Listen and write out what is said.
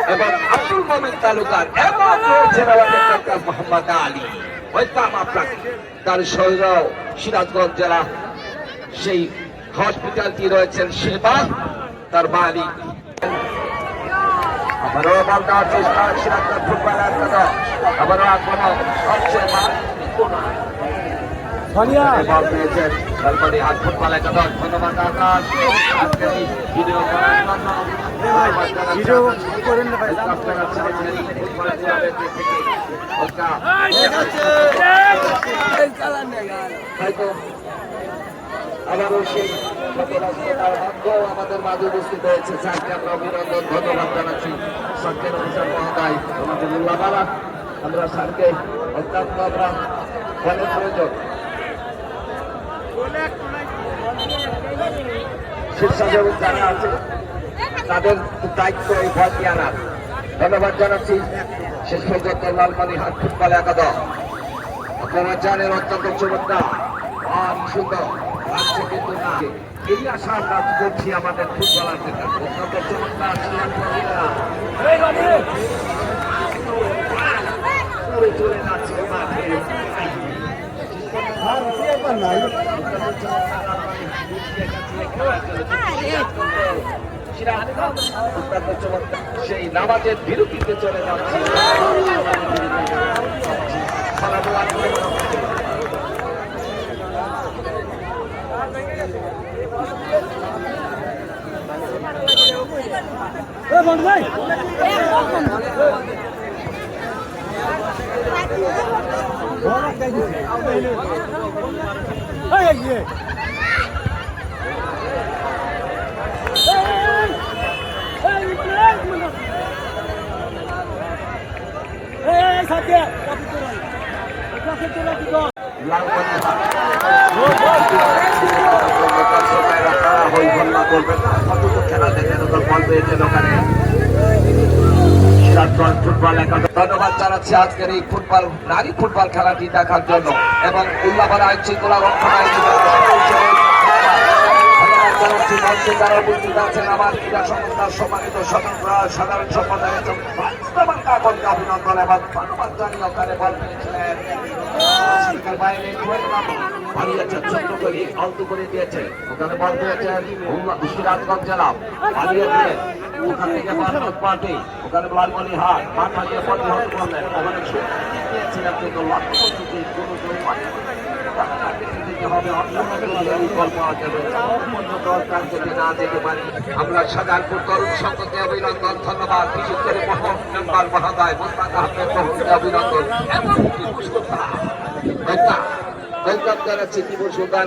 এবং আব্দুল মোমিন তালুকার এবং মোহাম্মদ আলী তার শরীর সিরাজগঞ্জ জেলা সেই হসপিটালটি রয়েছেন সেবা তার মালিক আবারও বল দেওয়ার চেষ্টা সিরাজগঞ্জ ফুটবলার আবারও আক্রমণ হচ্ছে বল পেয়েছেন তারপরে হাত ফুটবল একাদশ ধন্যবাদ আকাশ আজকের এই ভিডিও আবারও সেই আমাদের মাঝে উপস্থিত হয়েছে স্যারকে আমরা অভিনন্দন ধন্যবাদ জানাচ্ছি সজ্জন হোসেন মহোদয় আমাদের উল্লাহবালা আমরা স্যারকে অত্যন্ত আমরা বলের প্রয়োজন স্বেচ্ছাসেবক যারা আছে তাদের দায়িত্ব এই বলটি আনার ধন্যবাদ জানাচ্ছি শেষ পর্যন্ত লালমানিহাট ফুটবল একাদশ আপনারা জানেন অত্যন্ত চমৎকার আর সুন্দর লাগছে কিন্তু না এই আশা আমরা করছি আমাদের ফুটবলারদের কাছে অত্যন্ত চমৎকার চলে যাচ্ছে মাঠে সেই নামাজের বিরতিতে চলে যাচ্ছে ধন্যবাদ জানাচ্ছি আজকের এই ফুটবল নারী ফুটবল খেলাটি দেখার জন্য এবং উল্লাপাড়া আইন শৃঙ্খলা যারা উপস্থিত আছেন আমার ক্রীড়া সংস্থার সম্মানিত সাধারণ সম্পাদক অভিনন্দন এবং ধন্যবাদ জানিয়ে ওখানে বল পেয়েছিলেন বাইরে ছোট্ট করে অল্প করে দিয়েছে ওখানে বল পেয়েছেন সিরাজগঞ্জ জেলা পালিয়ে দিয়ে ওখান থেকে পার্টি ওখানে লালমনিহাট মাঠ হারিয়ে প্রতিহত করলেন ওখানে দিয়েছিলেন কিন্তু লক্ষ্য করছি যে কোনো আমরা সাজারপুর তরুণ সংঘকে অভিনন্দন ধন্যবাদ বিশেষ করে মেম্বার মহোদয় মোস্তাক আহমেদ অভিনন্দন এবং টিপু সুলতান জানাচ্ছি টিপু সুলতান